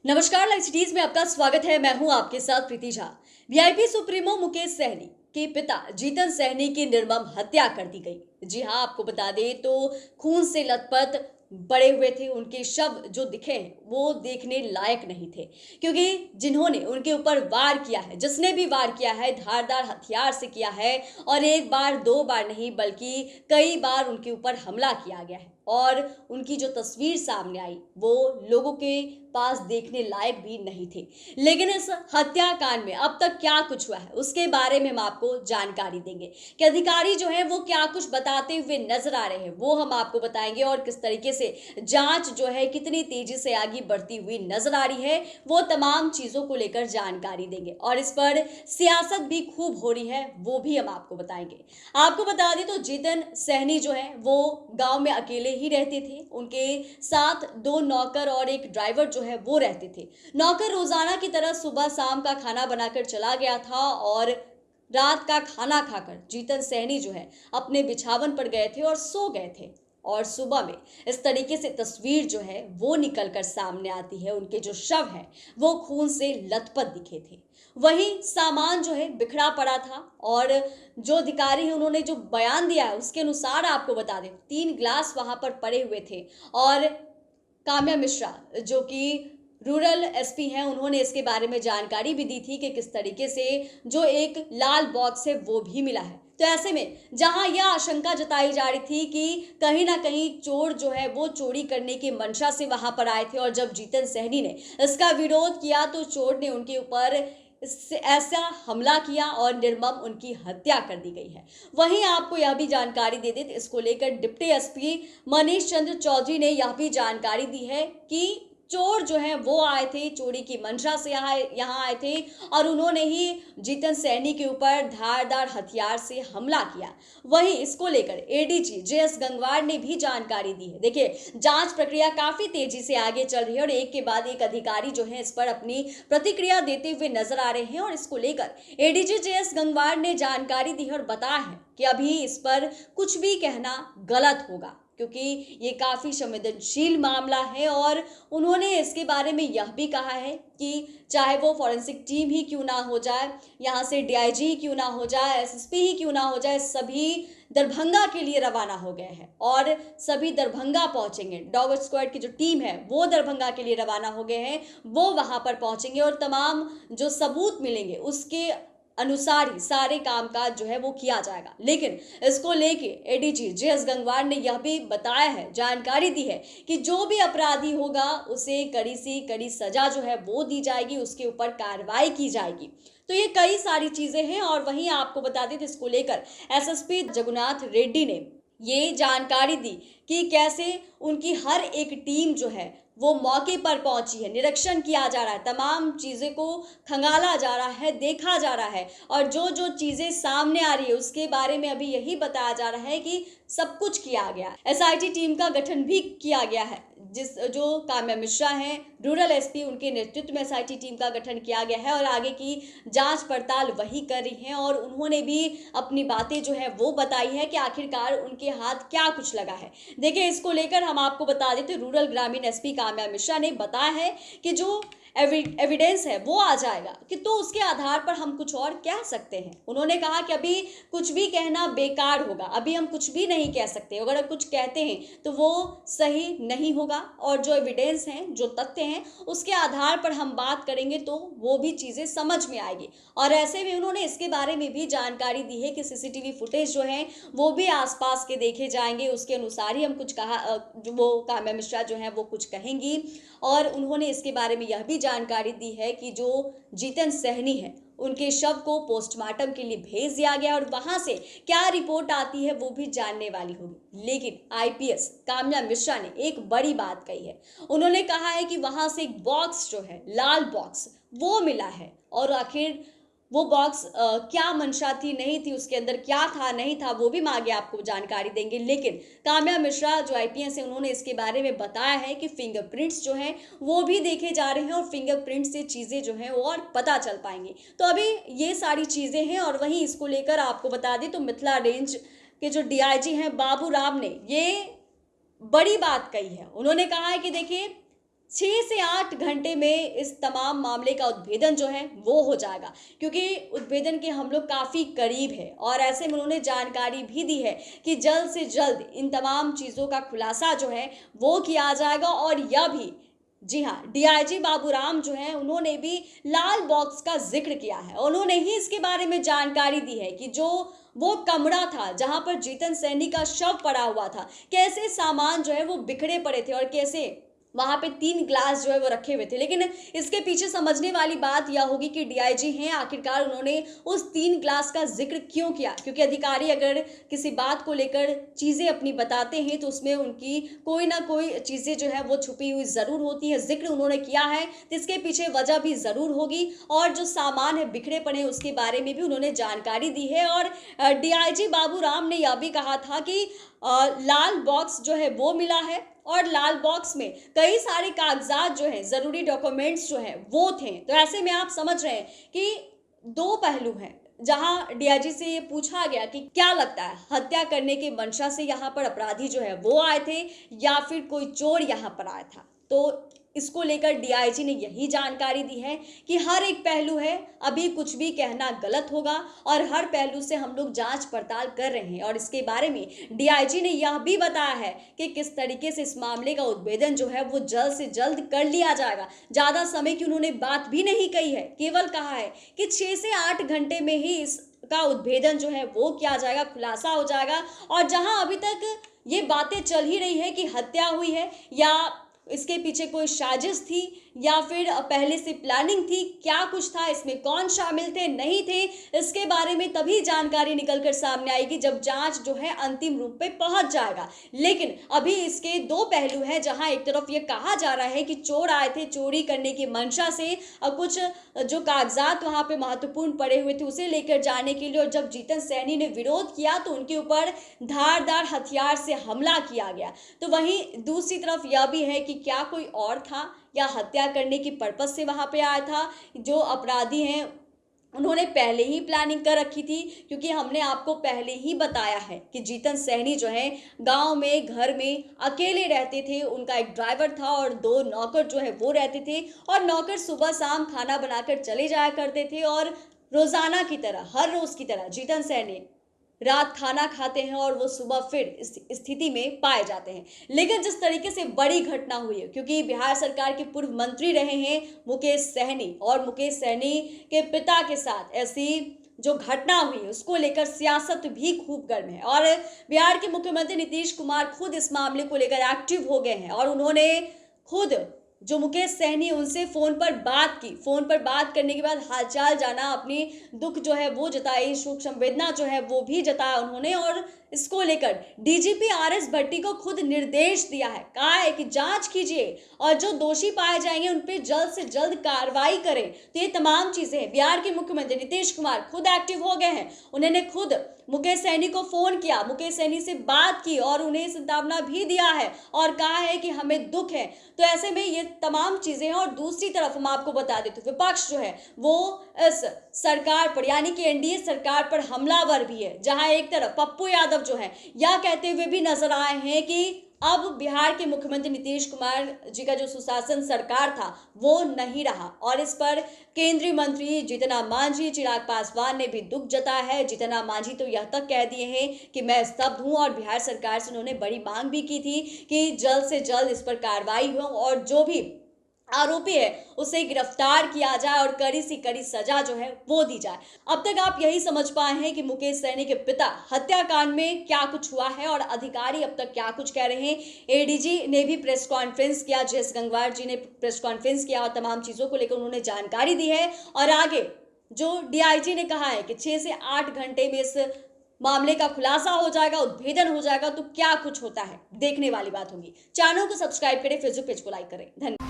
नमस्कार, live cities में आपका स्वागत है। मैं हूं आपके साथ प्रीति झा। वीआईपी सुप्रीमो मुकेश सहनी के पिता जीतन सहनी की निर्मम हत्या कर दी गई। जी हां, आपको बता दें तो खून से लथपथ पड़े हुए थे। उनके शव जो दिखे हैं वो देखने लायक नहीं थे, क्योंकि जिन्होंने उनके ऊपर वार किया है, जिसने भी वार किया है, धारदार हथियार से किया है और एक बार दो बार नहीं बल्कि कई बार उनके ऊपर हमला किया गया है। और उनकी जो तस्वीर सामने आई वो लोगों के पास देखने लायक भी नहीं थे। लेकिन इस हत्याकांड में अब तक क्या कुछ हुआ है उसके बारे में हम आपको जानकारी देंगे कि अधिकारी जो है वो क्या कुछ बताते हुए नजर आ रहे हैं, वो हम आपको बताएंगे। और किस तरीके से जांच जो है कितनी तेजी से आगे बढ़ती हुई नजर आ रही है, वो तमाम चीजों को लेकर जानकारी देंगे। और इस पर सियासत भी खूब हो रही है, वो भी हम आपको बताएंगे। आपको बता दें तो जीतन सहनी जो है वो गांव में अकेले ही रहते थे। उनके साथ दो नौकर और एक ड्राइवर जो है वो रहते थे। नौकर रोजाना की तरह सुबह शाम का खाना बनाकर चला गया था और रात का खाना खाकर जीतन सहनी जो है अपने बिछावन पर गए थे और सो गए थे। और सुबह में इस तरीके से तस्वीर जो है वो निकल कर सामने आती है। उनके जो शव है वो खून से लथपथ दिखे थे। वहीं सामान जो है बिखरा पड़ा था। और जो अधिकारी हैं उन्होंने जो बयान दिया है उसके अनुसार आपको बता दें 3 ग्लास वहां पर पड़े हुए थे। और काम्या मिश्रा जो कि रूरल एसपी हैं, उन्होंने इसके बारे में जानकारी भी दी थी कि किस तरीके से जो एक लाल बॉक्स है वो भी मिला है। तो ऐसे में जहां यह आशंका जताई जा रही थी कि कहीं ना कहीं चोर जो है वो चोरी करने की मंशा से वहां पर आए थे और जब जीतन सहनी ने इसका विरोध किया तो चोर ने उनके ऊपर इससे ऐसा हमला किया और निर्मम उनकी हत्या कर दी गई है। वहीं आपको यह भी जानकारी दे दें, इसको लेकर डिप्टी एसपी मनीष चंद्र चौधरी ने यह भी जानकारी दी है कि चोर जो है वो आए थे, चोरी की मंशा से यहाँ आए थे और उन्होंने ही जीतन सैनी के ऊपर धारदार हथियार से हमला किया। वहीं इसको लेकर एडीजी जेएस गंगवार ने भी जानकारी दी है। देखिए, जांच प्रक्रिया काफी तेजी से आगे चल रही है और एक के बाद एक अधिकारी जो है इस पर अपनी प्रतिक्रिया देते हुए नजर आ रहे हैं। और इसको लेकर एडीजी जेएस गंगवार ने जानकारी दी है और बताया है कि अभी इस पर कुछ भी कहना गलत होगा, क्योंकि ये काफी संवेदनशील मामला है। और उन्होंने इसके बारे में यह भी कहा है कि चाहे वो फॉरेंसिक टीम ही क्यों ना हो जाए, यहाँ से डीआईजी ही क्यों ना हो जाए, एसएसपी ही क्यों ना हो जाए, सभी दरभंगा के लिए रवाना हो गए हैं और सभी दरभंगा पहुंचेंगे। डॉग स्क्वाड की जो टीम है वो दरभंगा के लिए रवाना हो गए हैं, वो वहां पर पहुंचेंगे और तमाम जो सबूत मिलेंगे उसके अनुसार ही सारे कामकाज जो है वो किया जाएगा। लेकिन इसको लेके एडीजी जेएस गंगवार ने यह भी बताया है, जानकारी दी है कि जो भी अपराधी होगा उसे कड़ी से कड़ी सजा जो है वो दी जाएगी, उसके ऊपर कार्रवाई की जाएगी। तो ये कई सारी चीजें हैं। और वहीं आपको बता दें इसको लेकर एसएसपी जगन्नाथ रेड्डी ने ये जानकारी दी कि कैसे उनकी हर एक टीम जो है वो मौके पर पहुंची है, निरीक्षण किया जा रहा है, तमाम चीज़ें को खंगाला जा रहा है, देखा जा रहा है और जो जो चीज़ें सामने आ रही है उसके बारे में अभी यही बताया जा रहा है कि सब कुछ किया गया। एसआईटी टीम का गठन भी किया गया है, जिस जो काम्या मिश्रा हैं रूरल एसपी, उनके नेतृत्व में एसआईटी टीम का गठन किया गया है और आगे की जांच पड़ताल वही कर रही हैं। और उन्होंने भी अपनी बातें जो है वो बताई है कि आखिरकार उनके हाथ क्या कुछ लगा है। देखिए, इसको लेकर हम आपको बता देते रूरल ग्रामीण एसपी काम्या मिश्रा ने बताया है कि जो एविडेंस है वो आ जाएगा कि तो उसके आधार पर हम कुछ और कह सकते हैं। उन्होंने कहा कि अभी कुछ भी कहना बेकार होगा, अभी हम कुछ भी नहीं कह सकते। अगर कुछ कहते हैं तो वो सही नहीं होगा और जो एविडेंस हैं, जो तथ्य हैं, उसके आधार पर हम बात करेंगे तो वो भी चीज़ें समझ में आएगी। और ऐसे में उन्होंने इसके बारे में भी जानकारी दी है कि सीसीटीवी फुटेज जो है वो भी आसपास के देखे जाएंगे, उसके अनुसार ही हम कुछ कहा, जो वो काम्या मिश्रा जो है वो कुछ कहेंगी। और उन्होंने इसके बारे में यह भी जानकारी दी है कि जो जीतन सहनी है उनके शव को पोस्टमार्टम के लिए भेज दिया गया और वहां से क्या रिपोर्ट आती है वो भी जानने वाली होगी। लेकिन आईपीएस काम्या मिश्रा ने एक बड़ी बात कही है। उन्होंने कहा है कि वहां से एक बॉक्स जो है, लाल बॉक्स, वो मिला है और आखिर वो बॉक्स क्या मंशा थी, नहीं थी, उसके अंदर क्या था, नहीं था, वो भी हम आगे आपको जानकारी देंगे। लेकिन काम्या मिश्रा जो आईपीएस है उन्होंने इसके बारे में बताया है कि फिंगरप्रिंट्स जो हैं वो भी देखे जा रहे हैं और फिंगरप्रिंट से चीज़ें जो हैं वो और पता चल पाएंगी। तो अभी ये सारी चीज़ें हैं। और वहीं इसको लेकर आपको बता दें तो मिथिला रेंज के जो डीआईजी हैं बाबू राम ने ये बड़ी बात कही है। उन्होंने कहा है कि देखिए, 6 से 8 घंटे में इस तमाम मामले का उद्भेदन जो है वो हो जाएगा, क्योंकि उद्भेदन के हम लोग काफ़ी करीब है और ऐसे में उन्होंने जानकारी भी दी है कि जल्द से जल्द इन तमाम चीज़ों का खुलासा जो है वो किया जाएगा। और यह भी, जी हाँ, डीआईजी बाबूराम जो हैं उन्होंने भी लाल बॉक्स का जिक्र किया है। उन्होंने ही इसके बारे में जानकारी दी है कि जो वो कमरा था जहां पर जीतन सैनी का शव पड़ा हुआ था, कैसे सामान जो है वो बिखरे पड़े थे और कैसे वहां पे 3 ग्लास जो है वो रखे हुए थे। लेकिन इसके पीछे समझने वाली बात यह होगी कि डीआईजी हैं, आखिरकार उन्होंने उस 3 ग्लास का जिक्र क्यों किया, क्योंकि अधिकारी अगर किसी बात को लेकर चीजें अपनी बताते हैं तो उसमें उनकी कोई ना कोई चीजें जो है वो छुपी हुई जरूर होती है। जिक्र उन्होंने किया है तो इसके पीछे वजह भी जरूर होगी और जो सामान है बिखरे पड़े उसके बारे में भी उन्होंने जानकारी दी है। और डीआईजी बाबूराम ने यह भी कहा था कि लाल बॉक्स जो है वो मिला है और लाल बॉक्स में कई सारे कागजात जो हैं, जरूरी डॉक्यूमेंट्स जो हैं वो थे। तो ऐसे में आप समझ रहे हैं कि 2 पहलू हैं, जहां डीआईजी से ये पूछा गया कि क्या लगता है हत्या करने की मंशा से यहाँ पर अपराधी जो है वो आए थे या फिर कोई चोर यहाँ पर आया था। तो इसको लेकर डीआईजी ने यही जानकारी दी है कि हर एक पहलू है, अभी कुछ भी कहना गलत होगा और हर पहलू से हम लोग जांच पड़ताल कर रहे हैं। और इसके बारे में डीआईजी ने यह भी बताया है कि किस तरीके से इस मामले का उद्भेदन जो है वो जल्द से जल्द कर लिया जाएगा। ज्यादा समय की उन्होंने बात भी नहीं कही है, केवल कहा है कि 6 से 8 घंटे में ही इसका उद्भेदन जो है वो किया जाएगा, खुलासा हो जाएगा। और जहां अभी तक ये बातें चल ही रही है कि हत्या हुई है या इसके पीछे कोई साजिश थी या फिर पहले से प्लानिंग थी, क्या कुछ था, इसमें कौन शामिल थे नहीं थे, इसके बारे में तभी जानकारी निकल कर सामने आएगी जब जांच जो है अंतिम रूप पे पहुंच जाएगा। लेकिन अभी इसके 2 पहलू हैं, जहां एक तरफ ये कहा जा रहा है कि चोर आए थे चोरी करने की मंशा से और कुछ जो कागजात वहां पे महत्वपूर्ण पड़े हुए थे उसे लेकर जाने के लिए, और जब जीतन सैनी ने विरोध किया तो उनके ऊपर धारदार हथियार से हमला किया गया। तो वहीं दूसरी तरफ यह भी है कि क्या कोई और था या हत्या करने की पर्पस से वहां पे आया था। जो अपराधी हैं उन्होंने पहले ही प्लानिंग कर रखी थी, क्योंकि हमने आपको पहले ही बताया है कि जीतन सैनी जो है गांव में घर में अकेले रहते थे। उनका एक ड्राइवर था और 2 नौकर जो है वो रहते थे और नौकर सुबह शाम खाना बनाकर चले जाया करते थे। और रोजाना की तरह, हर रोज की तरह जीतन सैनी रात खाना खाते हैं और वो सुबह फिर इस स्थिति में पाए जाते हैं। लेकिन जिस तरीके से बड़ी घटना हुई है, क्योंकि बिहार सरकार के पूर्व मंत्री रहे हैं मुकेश सहनी और मुकेश सहनी के पिता के साथ ऐसी जो घटना हुई है उसको लेकर सियासत भी खूब गर्म है। और बिहार के मुख्यमंत्री नीतीश कुमार खुद इस मामले को लेकर एक्टिव हो गए हैं और उन्होंने खुद जो मुकेश सहनी उनसे फोन पर बात की, फोन पर बात करने के बाद हालचाल जाना, अपनी दुख जो है वो जताई, शोक संवेदना जो है वो भी जताया उन्होंने। और इसको लेकर डीजीपी आरएस भट्टी को खुद निर्देश दिया है, कहा है कि जांच कीजिए और जो दोषी पाए जाएंगे उन पर जल्द से जल्द कार्रवाई करें। तो ये तमाम चीजें बिहार के मुख्यमंत्री नीतीश कुमार खुद एक्टिव हो गए हैं। उन्होंने खुद मुकेश सहनी को फोन किया, मुकेश सहनी से बात की और उन्हें सांत्वना भी दिया है और कहा है कि हमें दुख है। तो ऐसे में ये तमाम चीजें हैं। और दूसरी तरफ हम आपको बता देते हैं विपक्ष जो है वो इस सरकार पर यानी कि एनडीए सरकार पर हमलावर भी है, जहां एक तरफ पप्पू यादव जो है यह कहते हुए भी नजर आए हैं कि अब बिहार के मुख्यमंत्री नीतीश कुमार जी का जो सुशासन सरकार था वो नहीं रहा। और इस पर केंद्रीय मंत्री जीतन मांझी, चिराग पासवान ने भी दुख जताया है। जीतन मांझी तो यह तक कह दिए हैं कि मैं स्तब्ध हूं और बिहार सरकार से उन्होंने बड़ी मांग भी की थी कि जल्द से जल्द इस पर कार्रवाई हो और जो भी आरोपी है उसे गिरफ्तार किया जाए और कड़ी से कड़ी सजा जो है वो दी जाए। अब तक आप यही समझ पाए हैं कि मुकेश सहनी के पिता हत्याकांड में क्या कुछ हुआ है और अधिकारी अब तक क्या कुछ कह रहे हैं। एडीजी ने भी प्रेस कॉन्फ्रेंस किया, जेएस गंगवार जी ने प्रेस कॉन्फ्रेंस किया और तमाम चीजों को लेकर उन्होंने जानकारी दी है। और आगे जो डीआईजी ने कहा है कि 6 से 8 घंटे में इस मामले का खुलासा हो जाएगा, उद्भेदन हो जाएगा। तो क्या कुछ होता है देखने वाली बात होगी। चैनल को सब्सक्राइब करें, फेसबुक पेज को लाइक करें। धन्यवाद।